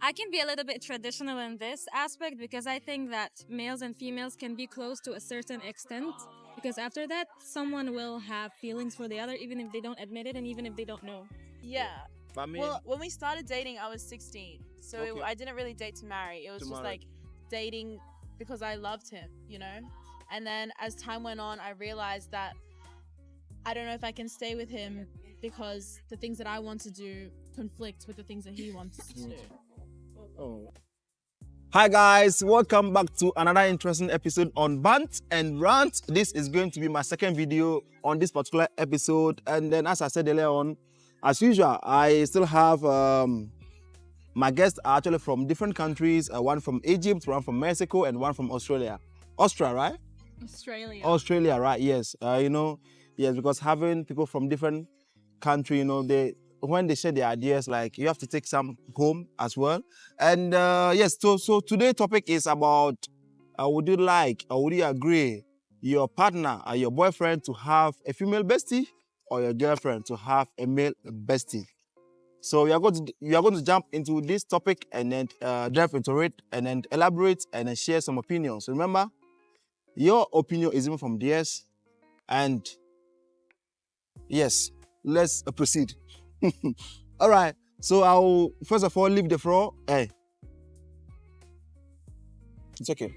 I can be a little bit traditional in this aspect because I think that males and females can be close to a certain extent. Because after that, someone will have feelings for the other, even if they don't admit it and even if they don't know. Yeah. But I mean, Well, when we started dating, I was 16. So Okay. I didn't really date to marry. It was To just marry. like dating because I loved him, you know? And then as time went on, I realized that I don't know if I can stay with him because the things that I want to do conflict with the things that he wants to do. oh. Hi guys, welcome back to another interesting episode on Bant and Rant. This is going to be my second video on this particular episode, and then as I said earlier on, as usual, I still have my guests are actually from different countries. One from Egypt, one from Mexico, and one from Australia. Austria, right? Australia. Australia, right? Yes. Yes, because having people from different country, when they share their ideas, like you have to take some home as well. And yes, so today's topic is about would you like or would you agree your partner or your boyfriend to have a female bestie or your girlfriend to have a male bestie? So we are going to jump into this topic and then delve into it and then elaborate and then share some opinions. Remember, your opinion is even from theirs. And yes, let's proceed. All right. So I'll first of all leave the floor. Hey, it's okay.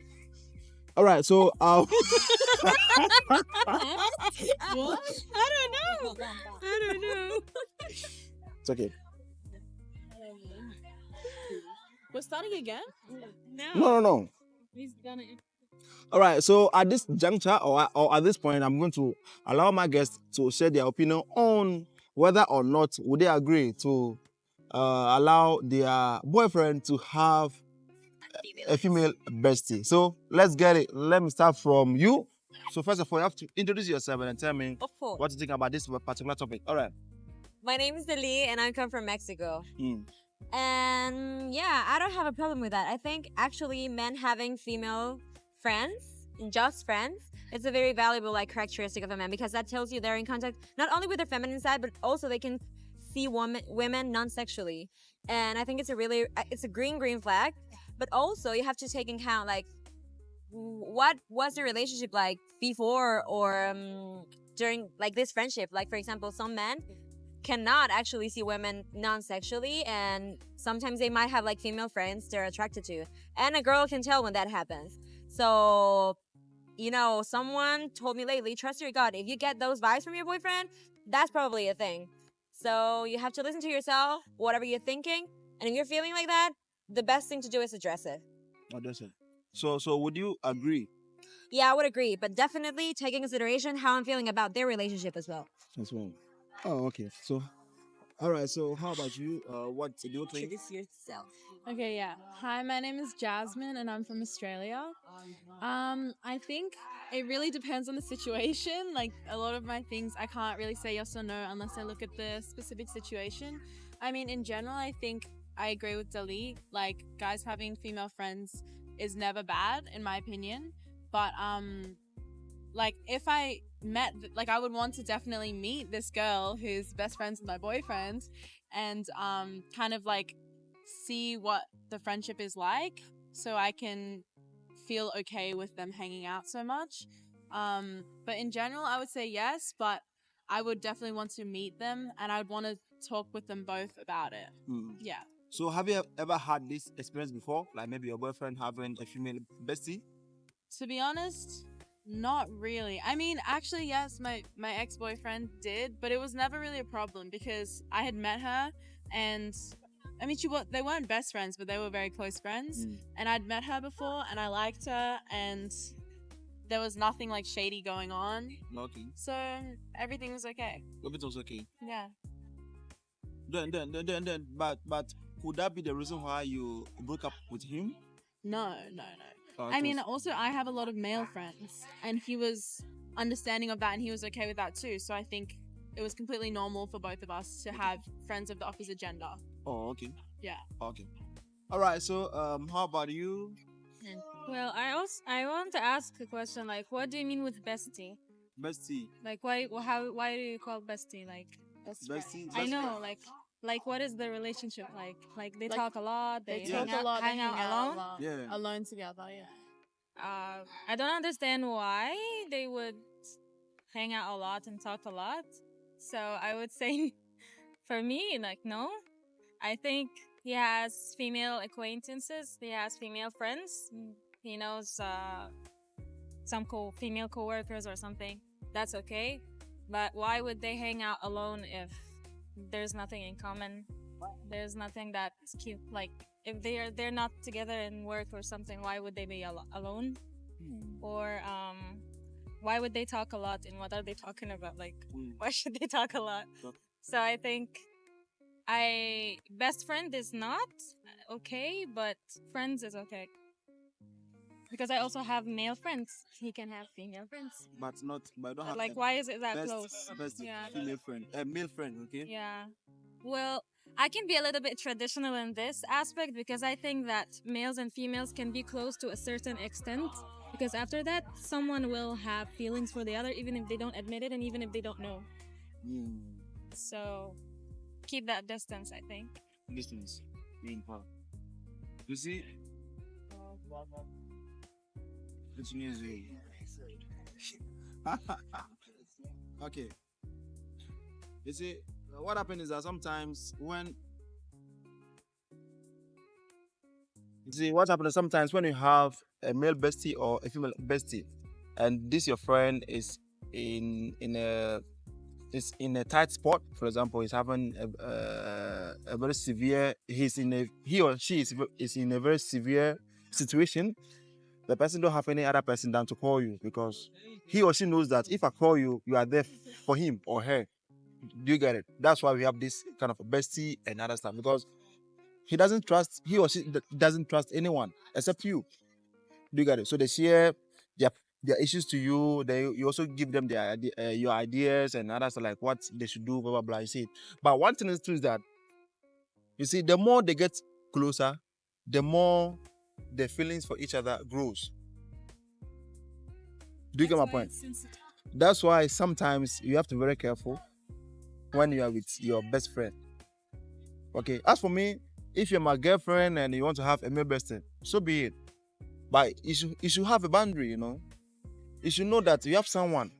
All right. So I'll. What? I don't know. It's okay. We're starting again? No. He's gonna. All right. So at this juncture or at this point, I'm going to allow my guests to share their opinion on whether or not would they agree to allow their boyfriend to have a female bestie. So let's get it. Let me start from you. So first of all, you have to introduce yourself and tell me Of course. what you think about this particular topic. All right. My name is Ali and I come from Mexico. Mm. And yeah, I don't have a problem with that. I think actually men having female friends, just friends, it's a very valuable characteristic of a man because that tells you they're in contact not only with their feminine side, but also they can see women non-sexually. And I think it's a green flag. But also you have to take into account what was the relationship like before or during this friendship. Like for example, some men cannot actually see women non-sexually, and sometimes they might have female friends they're attracted to, and a girl can tell when that happens. So someone told me lately, trust your gut, if you get those vibes from your boyfriend, that's probably a thing. So you have to listen to yourself, whatever you're thinking, and if you're feeling like that, the best thing to do is address it. Oh, that's it. So would you agree Yeah, I would agree, but definitely take in consideration how I'm feeling about their relationship as well. as well? Oh, okay. So, all right. So how about you? What do you think? Introduce yourself. Okay, yeah. Hi, my name is Jasmine and I'm from Australia. I think it really depends on the situation. Like a lot of my things I can't really say yes or no unless I look at the specific situation. I mean, in general, I think I agree with Dali. Like guys having female friends is never bad in my opinion. But if I met, I would want to definitely meet this girl who's best friends with my boyfriend and kind of see what the friendship is like so I can feel okay with them hanging out so much. But in general, I would say yes, but I would definitely want to meet them and I would want to talk with them both about it. Yeah. So have you ever had this experience before? Like maybe your boyfriend having a female bestie? To be honest, not really. I mean, actually, yes, my ex-boyfriend did, but it was never really a problem because I had met her and I mean, they weren't best friends, but they were very close friends. And I'd met her before and I liked her and there was nothing shady going on. Okay. So everything was okay. Everything was okay. Yeah. But could that be the reason why you broke up with him? No. Oh, I mean, also, I have a lot of male friends, and he was understanding of that, and he was okay with that too. So I think it was completely normal for both of us to have friends of the opposite gender. Oh, okay. Yeah. Okay. All right. So, how about you? Well, I want to ask a question. What do you mean with bestie? Bestie. Why do you call bestie? Bestie. I know. Like, what is the relationship like? Like, they Like, talk a lot, They they talk Yes. a lot, they hang out a alone. lot. Yeah. Alone together, yeah. I don't understand why they would hang out a lot and talk a lot. So I would say, for me, like, no. I think he has female acquaintances. He has female friends. He knows some female coworkers or something. That's okay. But why would they hang out alone if there's nothing in common? There's nothing that's cute. Like, if they're not together in work or something, why would they be alone? Or why would they talk a lot? And what are they talking about? Like, why should they talk a lot? So I think best friend is not okay, but friends is okay. Because I also have male friends. He can have female friends. But I don't But have like, a why is it that best close? best Yeah. female friend, a male friend. Okay. Yeah. Well, I can be a little bit traditional in this aspect because I think that males and females can be close to a certain extent. Because after that, someone will have feelings for the other, even if they don't admit it and even if they don't know. So keep that distance, I think. Distance being far. You see, it's music. Okay. You see, what happens is that sometimes when you see what happens sometimes when you have a male bestie or a female bestie, and this your friend is in a tight spot. For example, he's having a very severe. He or she is in a very severe situation. The person don't have any other person than to call you because he or she knows that if I call you, you are there for him or her. Do you get it? That's why we have this kind of a bestie and other stuff because he or she doesn't trust anyone except you. Do you get it? So they share their their issues to you. You also give them your ideas and others like what they should do, blah blah blah. You see, but one thing is true is that you see, the more they get closer, the more the feelings for each other grows. Do you get my point? That's why sometimes you have to be very careful when you are with your best friend. Okay. As for me, if you're my girlfriend and you want to have a male best friend, so be it. But you should have a boundary, you know. You should know that you have someone.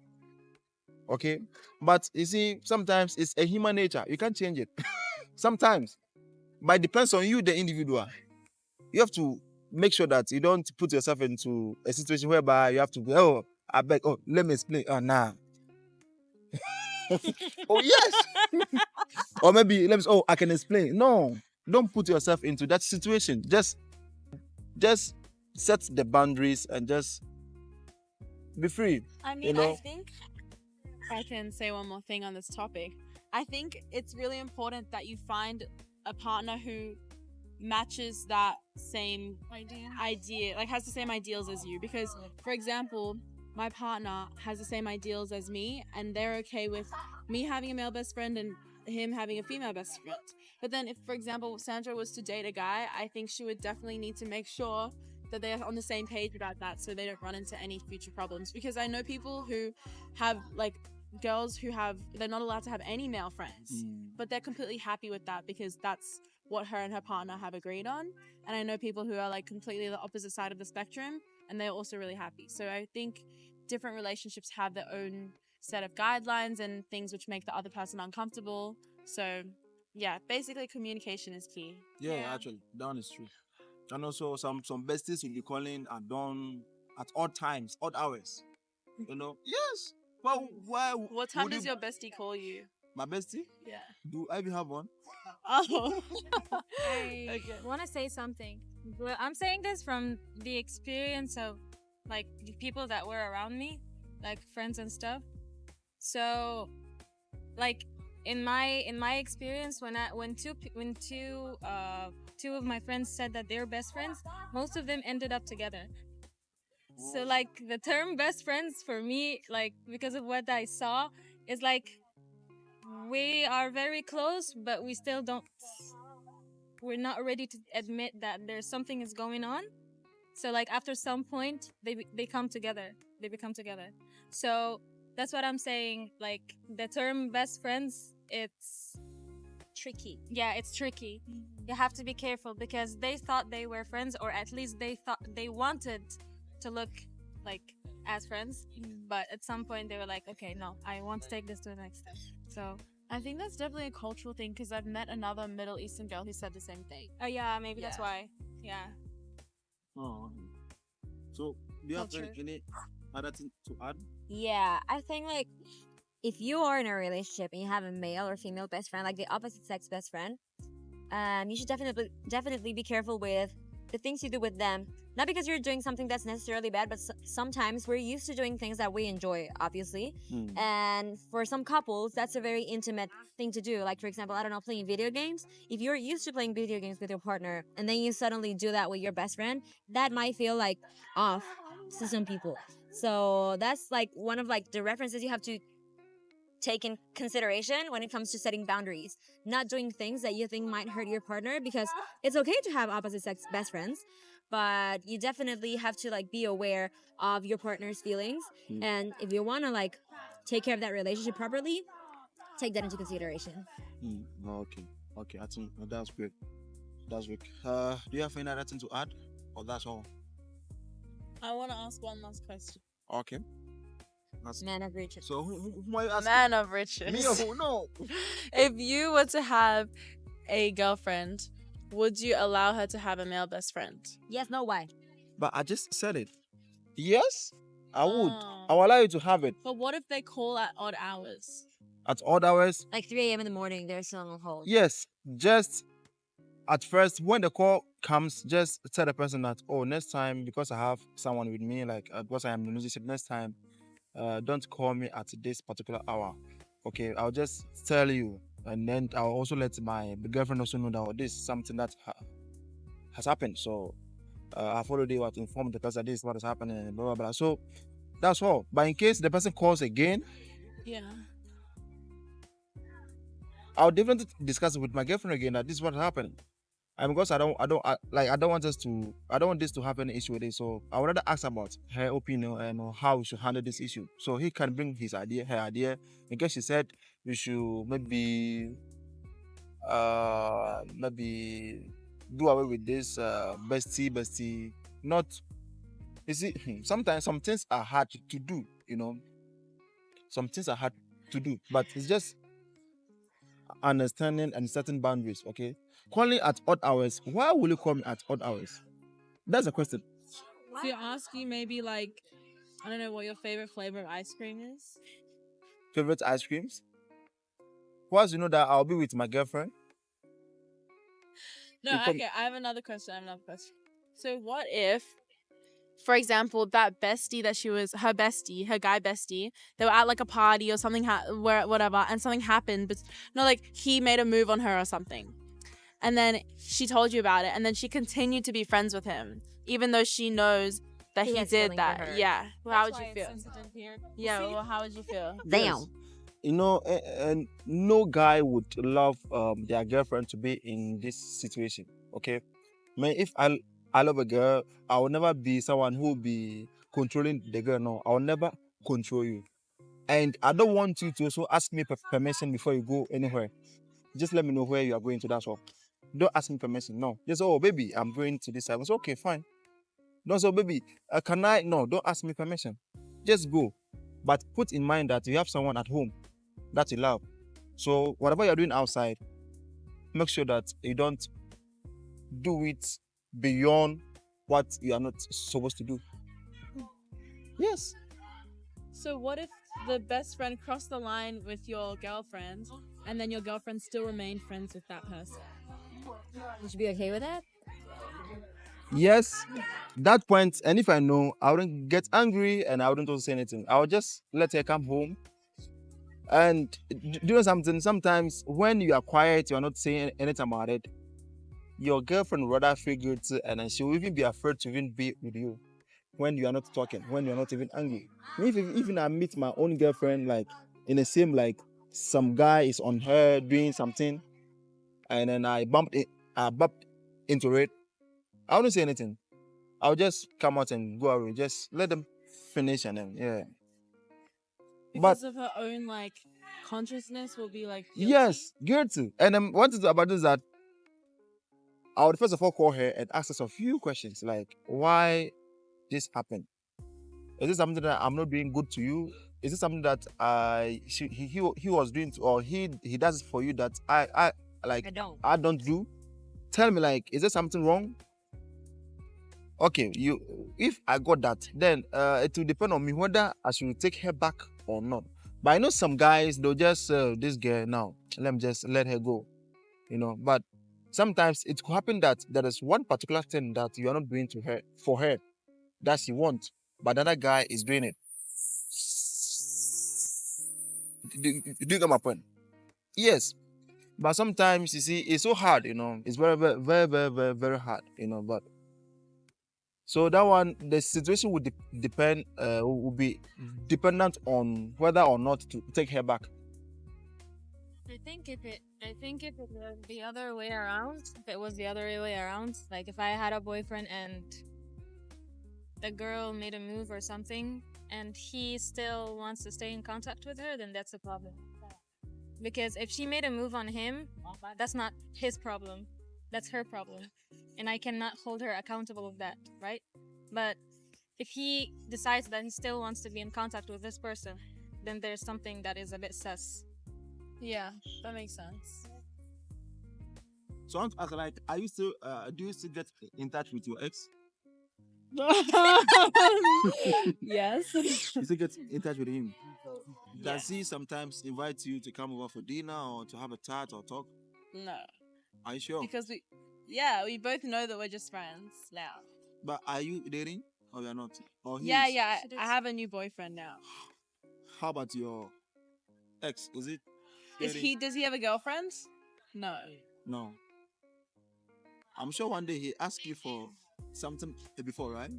Okay. But you see, sometimes it's a human nature. You can't change it. Sometimes. But it depends on you, the individual. You have to make sure that you don't put yourself into a situation whereby you have to go, oh, I beg, oh, let me explain. Oh, nah. Oh, yes. Or maybe let me say, oh, I can explain. No, don't put yourself into that situation. Just set the boundaries and just be free. I You mean, I know? think I can say one more thing on this topic. I think it's really important that you find a partner who matches that same idea, like has the same ideals as you. Because, for example, my partner has the same ideals as me, and they're okay with me having a male best friend and him having a female best friend. But then, if, for example, Sandra was to date a guy, I think she would definitely need to make sure that they're on the same page about that so they don't run into any future problems. Because I know people who have, like, girls who they're not allowed to have any male friends, but they're completely happy with that because that's what her and her partner have agreed on. And I know people who are like completely the opposite side of the spectrum and they're also really happy. So I think different relationships have their own set of guidelines and things which make the other person uncomfortable. So yeah, basically communication is key. Yeah, actually, that one is true. And also some besties will be calling at dawn at odd times, odd hours. You know? Yes. Well, why What time would does you, your bestie call you? my bestie? Yeah. Do I even have one? Oh. I Okay. want to say something. Well, I'm saying this from the experience of like the people that were around me, like friends and stuff. So, like in my experience, when two of my friends said that they're best friends, most of them ended up together. So like the term best friends for me, like because of what I saw, is like we are very close, but we still don't. We're not ready to admit that there's something is going on. So like after some point, they come together. They become together. So that's what I'm saying. Like the term best friends, tricky. Yeah, it's tricky. You have to be careful because they thought they were friends, or at least they thought they wanted to look like as friends. But at some point, they were like, okay, no, I want to take this to the next step. So, I think that's definitely a cultural thing because I've met another Middle Eastern girl who said the same thing. oh yeah, maybe that's Yeah. why. Yeah. Oh. So, do you have Culture. any other thing to add? Yeah, I think like if you are in a relationship and you have a male or female best friend, like the opposite sex best friend, you should definitely be careful with the things you do with them. Not because you're doing something that's necessarily bad, but sometimes we're used to doing things that we enjoy, obviously. Mm. And for some couples, that's a very intimate thing to do. Like, for example, I don't know, playing video games. If you're used to playing video games with your partner and then you suddenly do that with your best friend, that might feel like off to some people. So that's like one of like the references you have to take in consideration when it comes to setting boundaries. Not doing things that you think might hurt your partner, because it's okay to have opposite sex best friends, but you definitely have to like be aware of your partner's feelings. Mm. And if you want to like take care of that relationship properly, take that into consideration. Mm. Okay. Okay. I think that's great. That's great. Do you have any other thing to add, or that's all? I want to ask one last question. Okay. That's, Man of riches. so who are you asking? Man of riches. Me or who? No. If you were to have a girlfriend, would you allow her to have a male best friend? Yes, no, why? But I just said it. Yes, I would. Oh. I will allow you to have it But what if they call at odd hours? at odd hours. Like 3 a.m. in the morning, they're still on hold. Yes, just at first when the call comes, just tell the person that, oh, next time, because I have someone with me, like because I am in the relationship, next time, don't call me at this particular hour. Okay, I'll just tell you, and then I'll also let my girlfriend also know that, oh, this is something that has happened. So I've already what informed the person that this is what is happening, and blah blah blah. So that's all. But in case the person calls again, Yeah. I'll definitely discuss it with my girlfriend again that this is what happened. And because I don't want this to have any issue with it. So I would rather ask about her opinion and how we should handle this issue. So he can bring his idea, her idea. In case she said we should maybe do away with this bestie. Not, you see, sometimes some things are hard to do, Some things are hard to do, but it's just understanding and setting boundaries, okay? Calling at odd hours. Why will you call me at odd hours? That's the question. If you ask you maybe like, I don't know what your favorite flavor of ice cream is. Favorite ice creams? Once you know that I'll be with my girlfriend. No, You come- okay, I have another question. So what if, for example, that bestie that she was, her bestie, her guy bestie, they were at like a party or something, whatever, and something happened, but no, like he made a move on her or something. And then she told you about it, and then she continued to be friends with him, even though she knows that He he has did feelings for that. her. Yeah. Well, how would That's you why feel? it's sensitive here. Yeah, See? well, how would you feel? Damn. Yes. And no guy would love their girlfriend to be in this situation. Okay, man, if I love a girl, I will never be someone who will be controlling the girl. No, I will never control you, and I don't want you to also ask me permission before you go anywhere. Just let me know where you are going to. That's all. Don't ask me permission. No, just, oh baby, I'm going to this side. It's okay, fine. Don't say, oh, baby, can I? No, don't ask me permission. Just go, but put in mind that you have someone at home that you love. So whatever you're doing outside, make sure that you don't do it beyond what you are not supposed to do. Yes. So what if the best friend crossed the line with your girlfriend, and then your girlfriend still remained friends with that person? You should be okay with that. Yes. That point, and if I know, I wouldn't get angry and I wouldn't also say anything. I would just let her come home. And do you know something? Sometimes when you are quiet, you are not saying anything about it, your girlfriend will rather feel good, and then she will even be afraid to even be with you when you are not talking, when you are not even angry. If even I meet my own girlfriend, like in the same, like some guy is on her doing something, and then I bumped into it, I wouldn't say anything. I'll just come out and go away. Just let them finish, and then yeah. Because of her own like consciousness will be like guilty. Yes, guilty. And what is about this that I would first of all call her and ask her a few questions like why this happened. Is this something that I'm not doing good to you? Is it something that he was doing to, or he does it for you that I like I don't do? Tell me, like, is there something wrong? Okay, if I got that, then it will depend on me whether I should take her back or not. But I know some guys they'll just this girl now, let me just let her go, you know. But sometimes it could happen that there is one particular thing that you are not doing to her for her that she wants, but the other guy is doing it. Do you get my point? Yes. But sometimes you see it's so hard, you know. It's very, very, very, very, very, very hard, you know. But so that one, the situation would depend, will be dependent on whether or not to take her back. I think if it was the other way around, like if I had a boyfriend and the girl made a move or something, and he still wants to stay in contact with her, then that's a problem. Because if she made a move on him, that's not his problem. That's her problem. And I cannot hold her accountable of that, right? But if he decides that he still wants to be in contact with this person, then there's something that is a bit sus. Yeah, that makes sense. So I want to ask, like, are you still, do you still get in touch with your ex? Yes. You still get in touch with him? Yeah. Does he sometimes invite you to come over for dinner or to have a chat or talk? No, Are you sure? because we both know that we're just friends now. But are you dating or you're not? Or he Yeah, is? yeah. I have a new boyfriend now. How about your ex? Is it? Does he have a girlfriend? No. No. I'm sure one day he asked you for something before, right?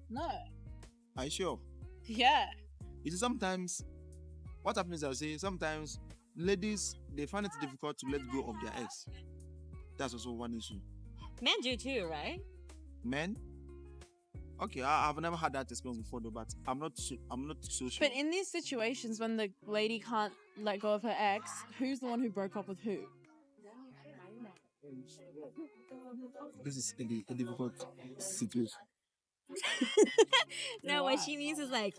No. Are you sure? Yeah. You see, sometimes what happens is I say sometimes ladies they find it difficult to let go of their ex. That's also one issue. Men do too, right? Men? Okay, I've never had that experience before though, but I'm not so sure. But in these situations when the lady can't let go of her ex, who's the one who broke up with who? This is a difficult situation. No, what she means is like,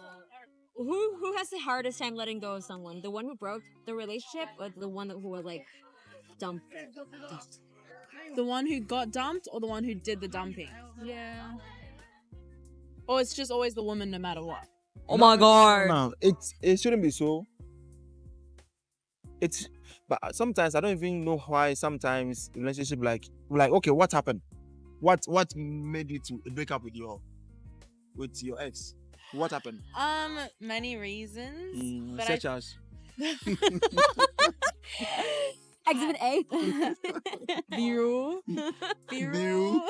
who has the hardest time letting go of someone? The one who broke the relationship, or the one who was like dumped? The one who got dumped or the one who did the dumping? Yeah. Or it's just always the woman no matter what? Oh my god! No, it shouldn't be so. But sometimes I don't even know why. Sometimes relationship like okay, what happened? What made you to break up with your ex? What happened? Many reasons. But Such as Exhibit A. Biru. Biru.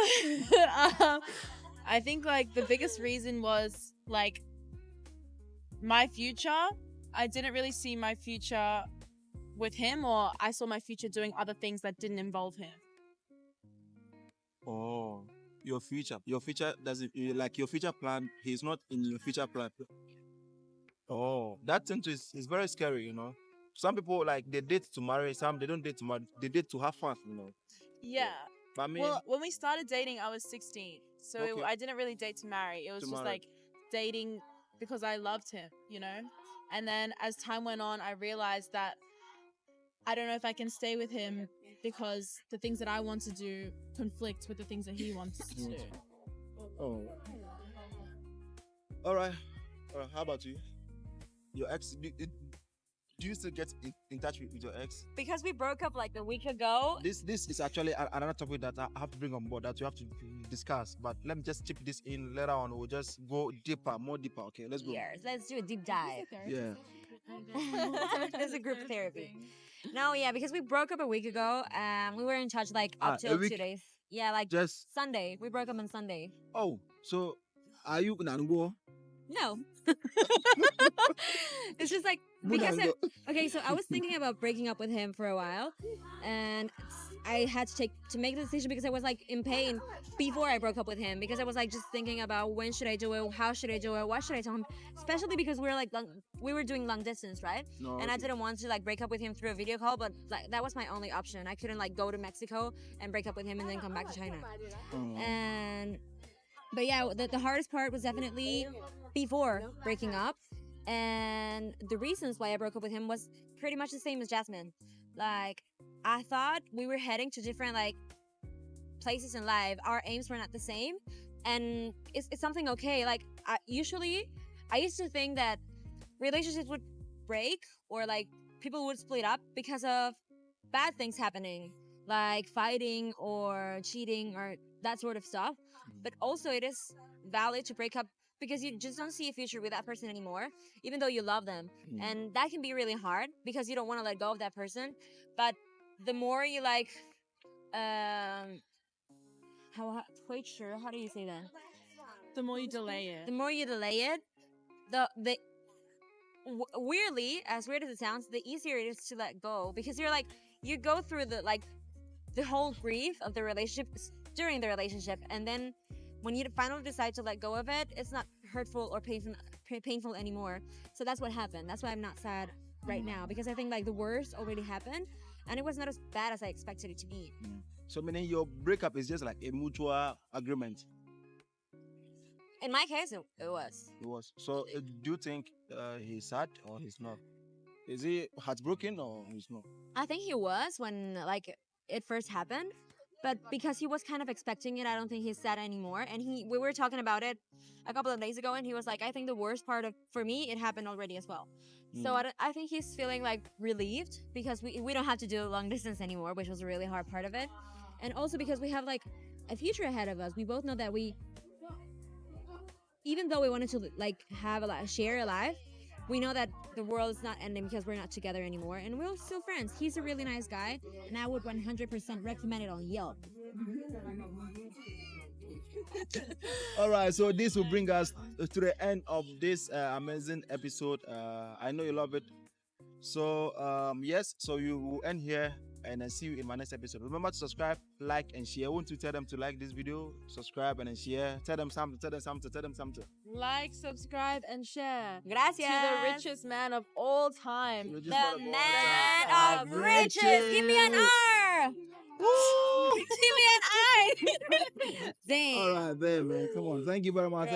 I think like the biggest reason was like my future. I didn't really see my future with him, or I saw my future doing other things that didn't involve him. Oh, your future does it like your future plan? He's not in your future plan. Oh, that thing is very scary, you know. Some people like they date to marry, some they don't date to marry, they date to have fun, you know. Yeah. But I mean, Well, when we started dating, I was 16, so Okay. I didn't really date to marry. It was To just marry. like dating because I loved him, you know. And then as time went on, I realized that I don't know if I can stay with him because the things that I want to do conflict with the things that he wants to do. oh. All right. How about you? Your ex? Do you still get in touch with your ex? Because we broke up like a week ago. This is actually another topic that I have to bring on board that we have to discuss. But let me just chip this in later on. We'll just go deeper, more deeper. Okay, let's go. Yes, let's do a deep dive. Yeah. There's a group therapy. No, yeah, because we broke up a week ago. We were in touch like up A till week? 2 days. Yeah, like Just Sunday. We broke up on Sunday. so are you in Ango? No. It's just like Good because and okay, so I was thinking about breaking up with him for a while, and I had to make the decision because I was like in pain before I broke up with him because I was like just thinking about when should I do it, how should I do it, what should I tell him, especially because we were doing long distance, right? No, And I okay. didn't want to like break up with him through a video call, but like that was my only option. I couldn't like go to Mexico and break up with him and then come back to China. And but yeah, the hardest part was definitely before breaking up, and the reasons why I broke up with him was pretty much the same as Jasmine. Like I thought we were heading to different like places in life. Our aims were not the same, and it's something okay. Like I used to think that relationships would break or like people would split up because of bad things happening, like fighting or cheating or that sort of stuff. But also, it is valid to break up because you just don't see a future with that person anymore, even though you love them. And that can be really hard because you don't want to let go of that person. But the more you like, quite sure, how do you say that? The more you delay it. The more you delay it, weirdly, as weird as it sounds, the easier it is to let go because you're like you go through the whole grief of the relationship during the relationship, and then when you finally decide to let go of it, it's not hurtful or painful anymore. So that's what happened. That's why I'm not sad right now because I think like the worst already happened, and it was not as bad as I expected it to be. So meaning your breakup is just like a mutual agreement. In my case, it was. It was. So do you think he's sad or he's not? Is he heartbroken or he's not? I think he was when like it first happened, but because he was kind of expecting it, I don't think he's sad anymore. And we were talking about it a couple of days ago, and he was like, "I think the worst part of for me, it happened already as well." So I think he's feeling like relieved because we don't have to do long distance anymore, which was a really hard part of it, and also because we have like a future ahead of us. We both know that even though we wanted to like have share a life, we know that the world is not ending because we're not together anymore, and we're still friends. He's a really nice guy, and I would 100% recommend it on Yelp. All right, so this will bring us to the end of this amazing episode. I know you love it. So yes, so you will end here, and I see you in my next episode. Remember to subscribe, like, and share. I want to tell them to like this video, subscribe, and then share. Tell them something. Tell them something. Tell them something. Like, subscribe, and share. Gracias. To the richest man of all time. You're just The not a man boy. of riches. Give me an R. Woo! Give me an I. Dang. All right, there, man. Come on. Thank you very much.